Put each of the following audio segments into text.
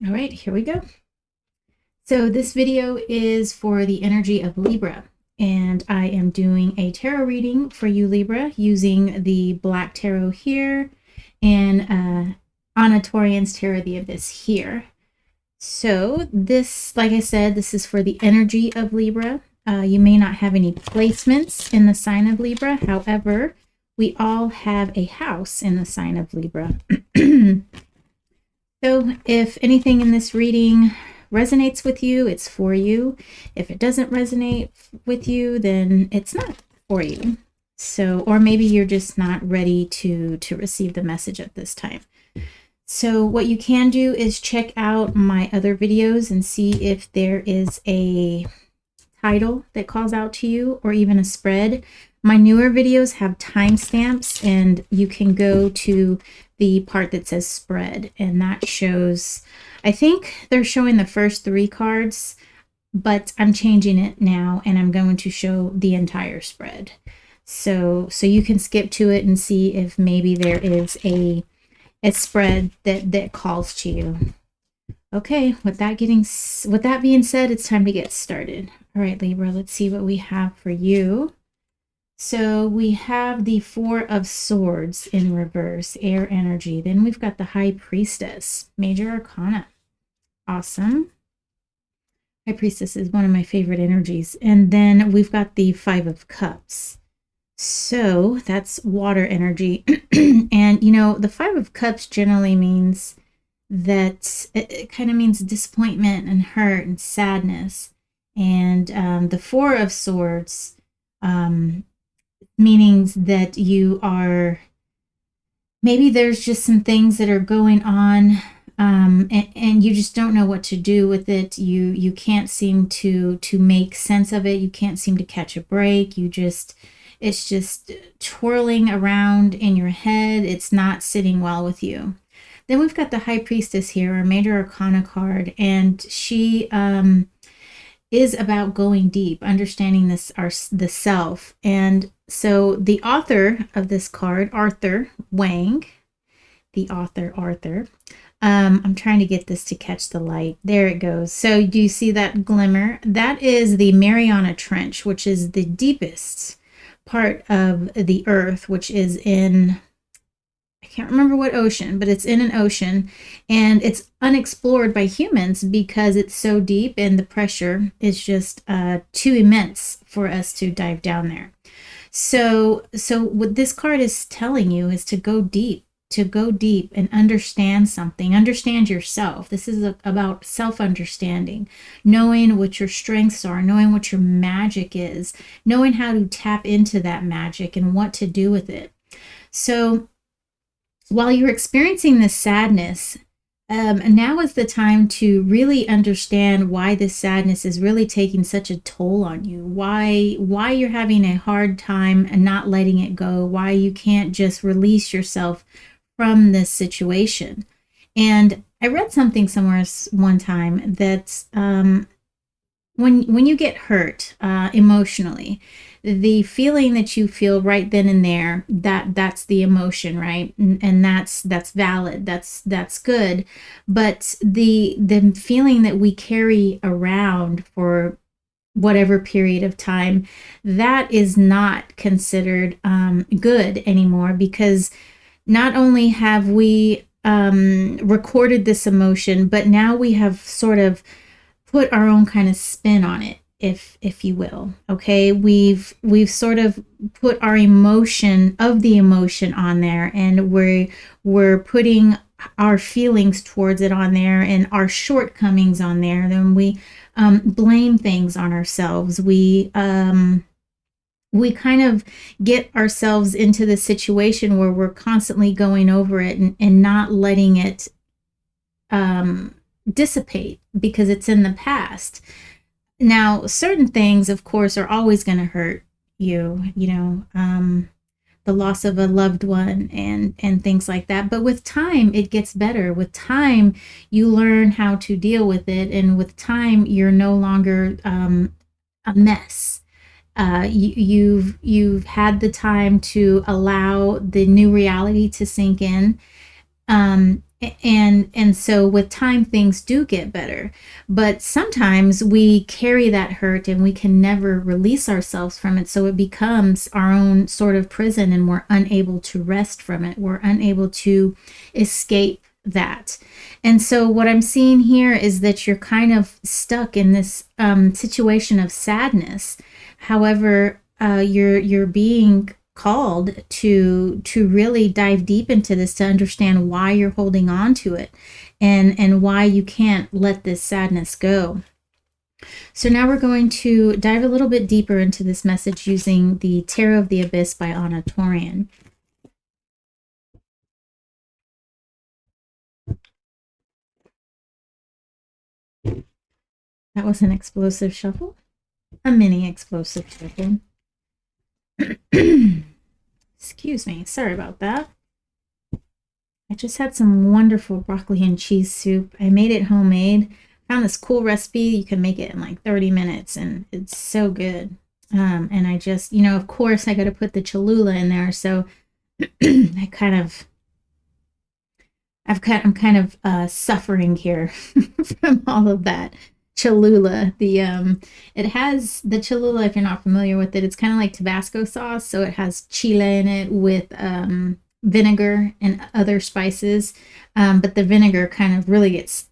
All right, here we go. So this video is for the energy of Libra, and I am doing a tarot reading for you, Libra, using the Black Tarot here and Anna Torian's Tarot the Abyss here. So this, like I said, this is for the energy of Libra. You may not have any placements in the sign of Libra. However, we all have a house in the sign of Libra. So if anything in this reading resonates with you, it's for you. If it doesn't resonate with you, then it's not for you. So, or maybe you're just not ready to receive the message at this time. So what you can do is check out my other videos and see if there is a title that calls out to you or even a spread. My newer videos have timestamps, and you can go to the part that says spread, and that shows, I think they're showing the first 3 cards, but I'm changing it now and I'm going to show the entire spread. So you can skip to it and see if maybe there is a spread that calls to you. Okay, with that being said, it's time to get started. All right, Libra, let's see what we have for you. So we have the 4 of Swords in reverse, air energy. Then we've got the High Priestess, Major Arcana. Awesome. High Priestess is one of my favorite energies. And then we've got the 5 of Cups. So that's water energy. And, you know, the 5 of Cups generally means that it kind of means disappointment and hurt and sadness. And the 4 of Swords meanings that you are, maybe there's just some things that are going on, and you just don't know what to do with it. You can't seem to make sense of it. You can't seem to catch a break. It's just twirling around in your head. It's not sitting well with you. Then we've got the High Priestess here, our Major Arcana card, and she is about going deep, understanding the self. And so the author of this card, Arthur Wang, the author Arthur, I'm trying to get this to catch the light. There it goes. So do you see that glimmer? That is the Mariana Trench, which is the deepest part of the earth, which is in, I can't remember what ocean, but it's in an ocean, and it's unexplored by humans because it's so deep and the pressure is just too immense for us to dive down there. So what this card is telling you is to go deep and understand something, understand yourself. This is about self-understanding, knowing what your strengths are, knowing what your magic is, knowing how to tap into that magic and what to do with it. So while you're experiencing this sadness, now is the time to really understand why this sadness is really taking such a toll on you, why you're having a hard time and not letting it go, why you can't just release yourself from this situation. And I read something somewhere one time that when you get hurt emotionally, the feeling that you feel right then and there, that's the emotion, right? And that's valid, that's good. But the feeling that we carry around for whatever period of time, that is not considered good anymore, because not only have we recorded this emotion, but now we have sort of put our own kind of spin on it, if you will. Okay, we've sort of put our emotion of the emotion on there, and we're putting our feelings towards it on there and our shortcomings on there. Then we blame things on ourselves. We kind of get ourselves into the situation where we're constantly going over it and not letting it dissipate because it's in the past. Now, certain things, of course, are always going to hurt you, the loss of a loved one and things like that. But with time, it gets better. With time, you learn how to deal with it. And with time, you're no longer a mess. You've had the time to allow the new reality to sink in. And so with time things do get better, but sometimes we carry that hurt and we can never release ourselves from it, so it becomes our own sort of prison and we're unable to rest from it, we're unable to escape that. And so what I'm seeing here is that you're kind of stuck in this situation of sadness. However, you're being called to really dive deep into this, to understand why you're holding on to it, and why you can't let this sadness go. So now we're going to dive a little bit deeper into this message using the Tarot of the Abyss by Anna Torian. That was an explosive shuffle, a mini explosive shuffle. Excuse me, sorry about that. I just had some wonderful broccoli and cheese soup. I made it homemade. Found this cool recipe. You can make it in like 30 minutes and it's so good. And I just, of course I got to put the Cholula in there. So I'm kind of suffering here from all of that Cholula. It has the Cholula, if you're not familiar with it, it's kind of like Tabasco sauce. So it has chile in it with vinegar and other spices. But the vinegar kind of really gets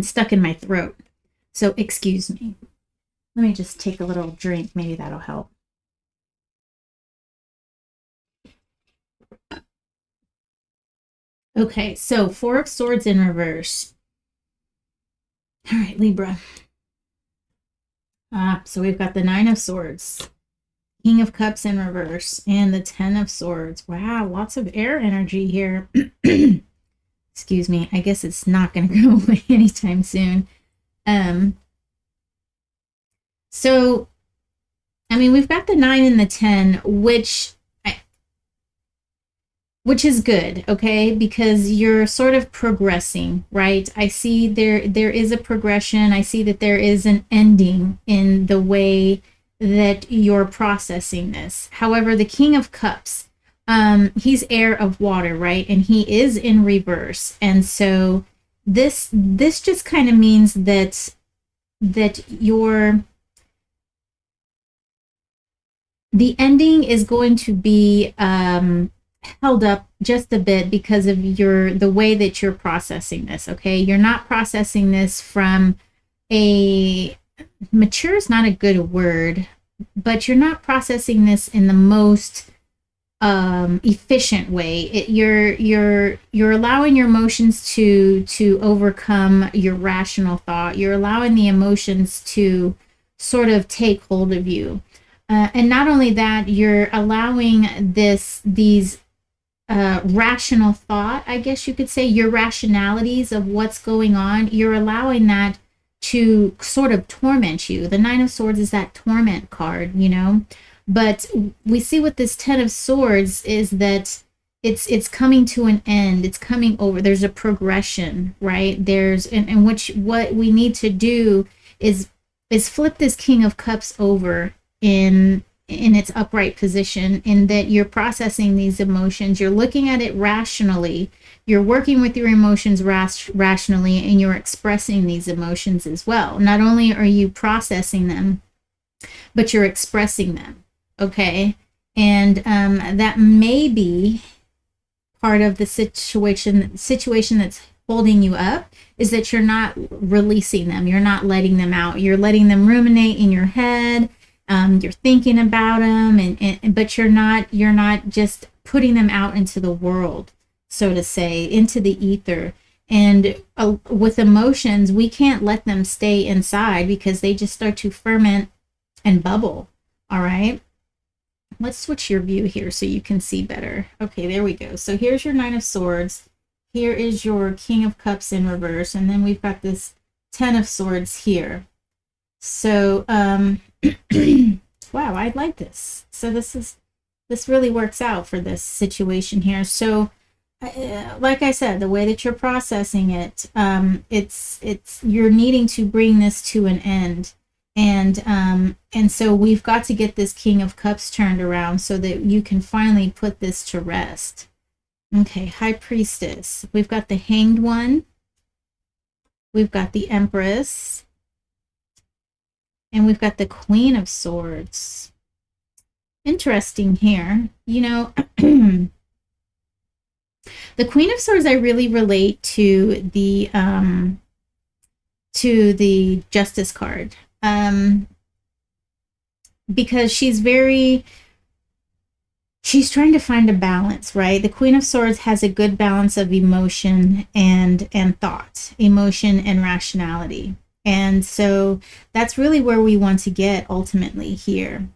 stuck in my throat. So excuse me. Let me just take a little drink. Maybe that'll help. Okay, so Four of Swords in reverse. All right, Libra. So we've got the Nine of Swords, King of Cups in reverse, and the Ten of Swords. Wow, lots of air energy here. Excuse me. I guess it's not going to go away anytime soon. So, I mean, we've got the 9 and the 10, which is good, okay? Because you're sort of progressing, right? I see there is a progression. I see that there is an ending in the way that you're processing this. However, the King of Cups, he's air of water, right? And he is in reverse. And so this just kind of means that the ending is going to be held up just a bit because of the way that you're processing this. Okay, you're not processing this from a mature is not a good word, but you're not processing this in the most efficient way. You're allowing your emotions to overcome your rational thought. You're allowing the emotions to sort of take hold of you, and not only that, you're allowing these rational thought, I guess you could say, your rationalities of what's going on, you're allowing that to sort of torment you. The Nine of Swords is that torment card, but we see with this Ten of Swords is that it's coming to an end. It's coming over. There's a progression, right? And what we need to do is flip this King of Cups over in its upright position, in that you're processing these emotions, you're looking at it rationally, you're working with your emotions rationally, and you're expressing these emotions as well. Not only are you processing them, but you're expressing them, okay? And that may be part of the situation that's holding you up, is that you're not releasing them, you're not letting them out, you're letting them ruminate in your head. You're thinking about them, but you're not just putting them out into the world, so to say, into the ether. And with emotions, we can't let them stay inside because they just start to ferment and bubble. All right. Let's switch your view here so you can see better. Okay, there we go. So here's your Nine of Swords. Here is your King of Cups in reverse, and then we've got this Ten of Swords here. So wow, I like this. So this really works out for this situation here. So like I said, the way that you're processing it, it's you're needing to bring this to an end. And so we've got to get this King of Cups turned around so that you can finally put this to rest. Okay, High Priestess. We've got the Hanged One. We've got the Empress. And we've got the Queen of Swords. Interesting here. You know, the Queen of Swords I really relate to the Justice card. Because she's trying to find a balance, right? The Queen of Swords has a good balance of emotion and thought, emotion and rationality. And so that's really where we want to get ultimately here.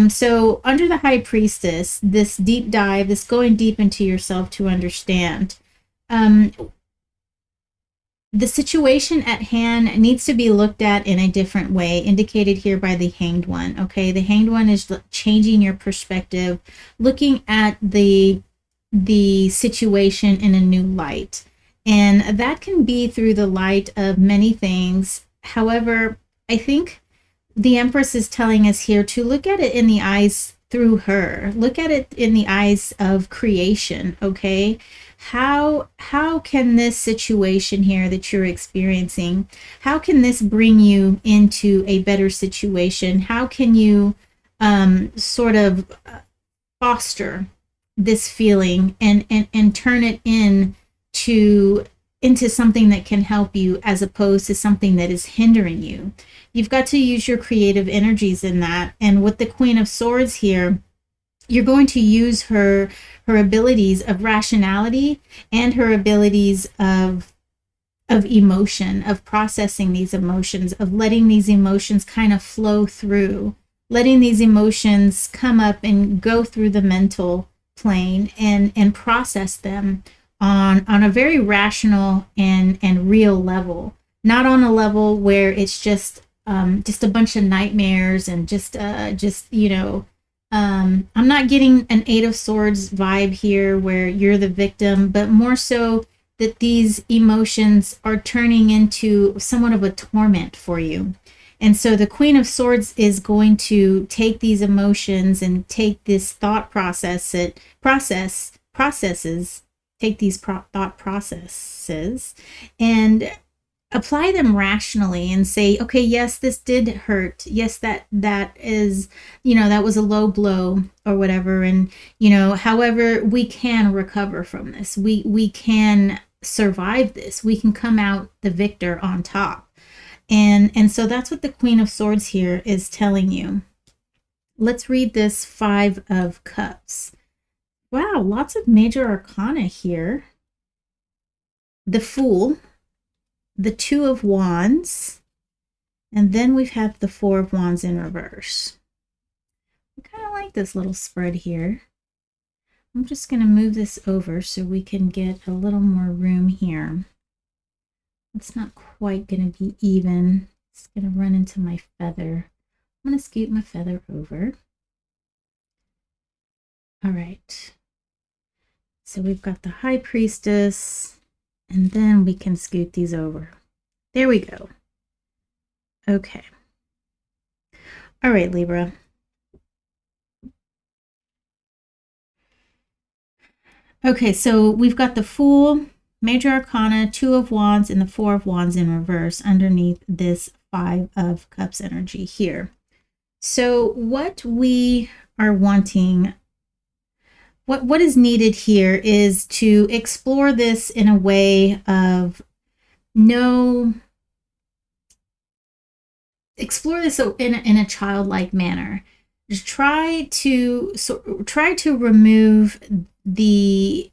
So under the High Priestess, this deep dive, this going deep into yourself to understand, the situation at hand needs to be looked at in a different way, indicated here by the Hanged One. Okay, the Hanged One is changing your perspective, looking at the situation in a new light, and that can be through the light of many things. However, I think the Empress is telling us here to look at it in the eyes through her. Look at it in the eyes of creation, okay? How can this situation here that you're experiencing, how can this bring you into a better situation? How can you sort of foster this feeling and turn it into something that can help you as opposed to something that is hindering you? You've got to use your creative energies in that. And with the Queen of Swords here, you're going to use her abilities of rationality and her abilities of emotion, of processing these emotions, of letting these emotions kind of flow through, letting these emotions come up and go through the mental plane and process them on a very rational and real level, not on a level where it's just a bunch of nightmares and just I'm not getting an Eight of Swords vibe here where you're the victim, but more so that these emotions are turning into somewhat of a torment for you. And so the Queen of Swords is going to take these emotions and take this thought processes, take these thought processes and apply them rationally and say, okay, yes, this did hurt. Yes, that is, that was a low blow or whatever. And, however, we can recover from this. We can survive this. We can come out the victor on top. And so that's what the Queen of Swords here is telling you. Let's read this Five of Cups. Wow, lots of major arcana here. The Fool, the Two of Wands, and then we have the Four of Wands in reverse. I kind of like this little spread here. I'm just going to move this over so we can get a little more room here. It's not quite going to be even. It's going to run into my feather. I'm going to scoot my feather over. All right. So we've got the High Priestess, and then we can scoot these over. There we go. Okay. All right, Libra. Okay, so we've got the Fool, Major Arcana, Two of Wands, and the Four of Wands in reverse underneath this Five of Cups energy here. So what we are wanting, what is needed here is to explore this in a way of explore this in a childlike manner. Just try to remove the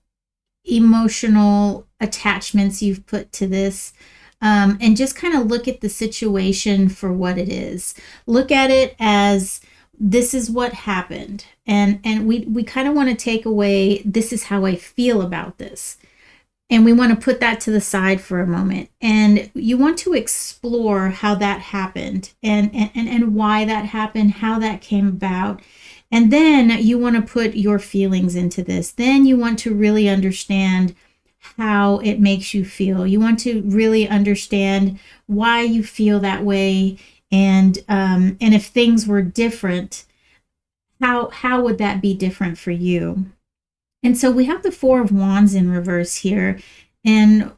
emotional attachments you've put to this, and just kind of look at the situation for what it is. Look at it as this is what happened, and we kind of want to take away this is how I feel about this. And we want to put that to the side for a moment. And you want to explore how that happened and why that happened, how that came about. And then you want to put your feelings into this. Then you want to really understand how it makes you feel. You want to really understand why you feel that way. And if things were different, how would that be different for you? And so we have the Four of Wands in reverse here. And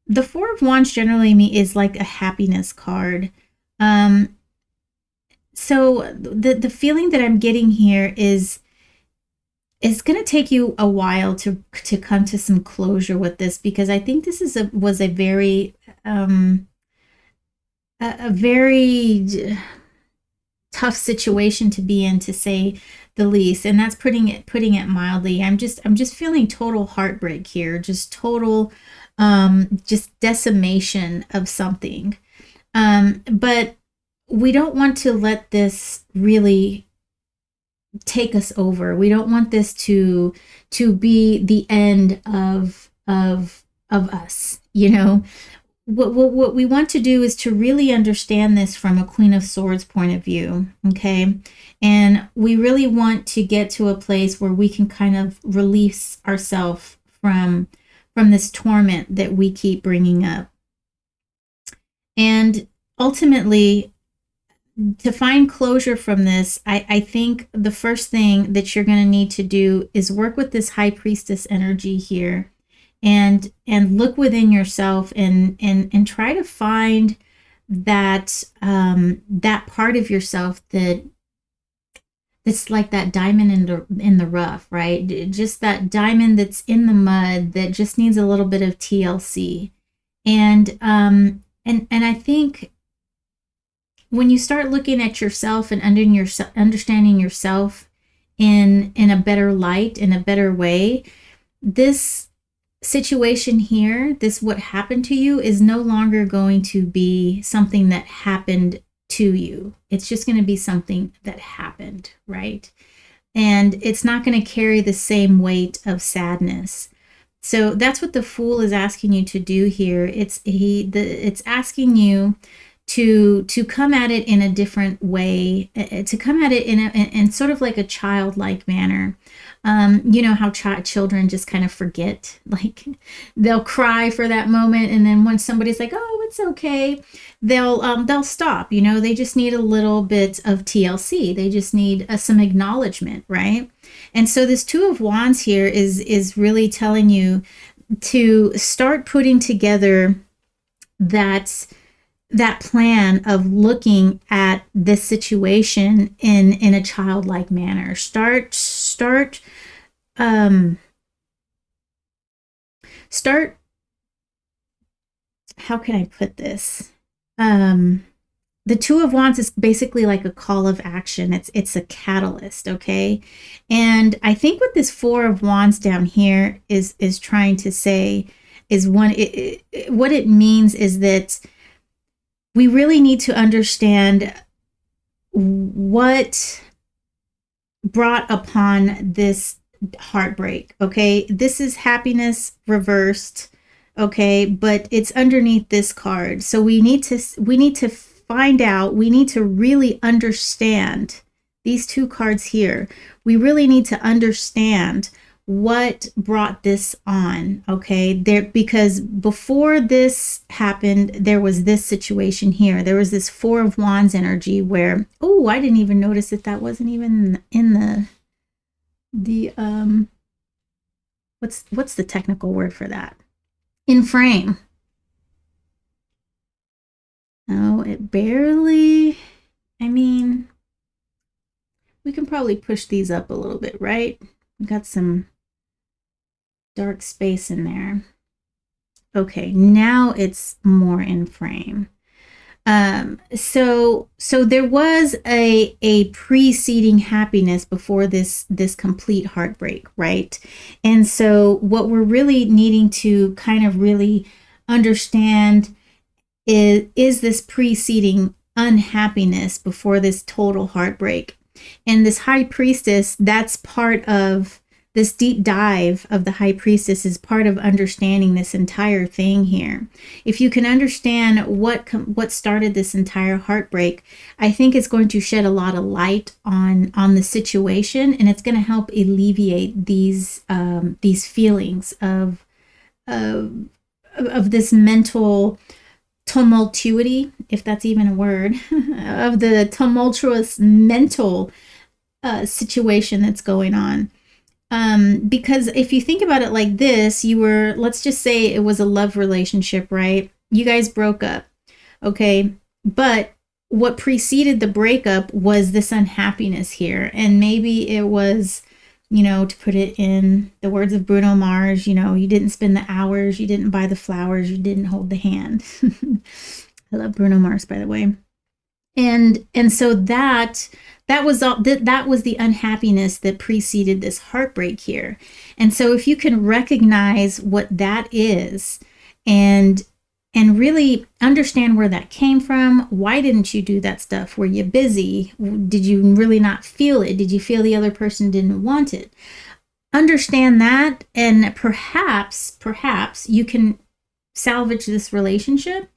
the Four of Wands generally is like a happiness card. So the feeling that I'm getting here is it's going to take you a while to come to some closure with this, because I think this was a very a very tough situation to be in, to say the least, and that's putting it mildly. I'm just feeling total heartbreak here, just total just decimation of something. But we don't want to let this really take us over. We don't want this to be the end of us, you know. What we want to do is to really understand this from a Queen of Swords point of view, okay? And we really want to get to a place where we can kind of release ourselves from this torment that we keep bringing up. And ultimately, to find closure from this, I think the first thing that you're going to need to do is work with this High Priestess energy here, and look within yourself and try to find that that part of yourself that's like that diamond in the rough, right? Just that diamond that's in the mud that just needs a little bit of TLC. And I think when you start looking at yourself and understanding yourself in a better light, in a better way, this situation here, this what happened to you, is no longer going to be something that happened to you. It's just going to be something that happened, right? And it's not going to carry the same weight of sadness. So that's what the Fool is asking you to do here. It's asking you to come at it in a different way, to come at it in sort of like a childlike manner. You know how children just kind of forget, like they'll cry for that moment, and then when somebody's like, "Oh, it's okay," they'll stop. You know, they just need a little bit of TLC. They just need some acknowledgement, right? And so this Two of Wands here is really telling you to start putting together that plan of looking at this situation in a childlike manner. Start how can I put this? The Two of Wands is basically like a call of action. It's a catalyst, okay? And I think what this Four of Wands down here is trying to say is what it means is that we really need to understand what brought upon this heartbreak, okay? This is happiness reversed, okay? But it's underneath this card. So we need to find out, we need to really understand these two cards here. We really need to understand what brought this on, okay? Because before this happened, there was this situation here. There was this Four of Wands energy where, oh, I didn't even notice that wasn't even in the what's the technical word for that? In frame. Oh, it barely, I mean, we can probably push these up a little bit, right? We got some dark space in there. Okay, now it's more in frame. So there was a preceding happiness before this complete heartbreak, right? And so what we're really needing to kind of really understand is this preceding unhappiness before this total heartbreak. And this High Priestess, that's part of this deep dive of the High Priestess, is part of understanding this entire thing here. If you can understand what started this entire heartbreak, I think it's going to shed a lot of light on the situation, and it's going to help alleviate these feelings of this mental tumultuity, if that's even a word, of the tumultuous mental situation that's going on. Because if you think about it like this, you were, let's just say it was a love relationship, right? You guys broke up, okay? But what preceded the breakup was this unhappiness here. And maybe it was, you know, to put it in the words of Bruno Mars, you know, you didn't spend the hours, you didn't buy the flowers, you didn't hold the hand. I love Bruno Mars, by the way. And so that was all, that was the unhappiness that preceded this heartbreak here. And so if you can recognize what that is, and really understand where that came from. Why didn't you do that stuff? Were you busy? Did you really not feel it? Did you feel the other person didn't want it? Understand that, and perhaps you can salvage this relationship,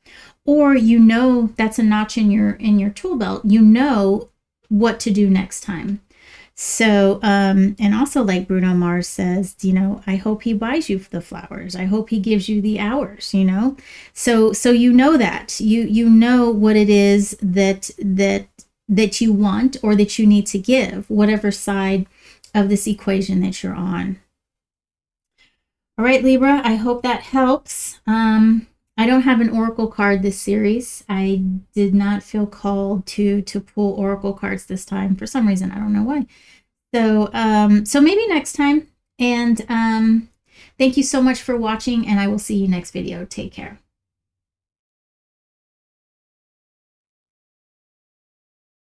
or you know that's a notch in your tool belt. You know what to do next time. So, and also like Bruno Mars says, you know, I hope he buys you the flowers. I hope he gives you the hours, you know? So you know that. You know what it is that you want, or that you need to give, whatever side of this equation that you're on. All right, Libra, I hope that helps. I don't have an oracle card this series. I did not feel called to pull oracle cards this time for some reason. I don't know why. So, so maybe next time. And thank you so much for watching, and I will see you next video. Take care.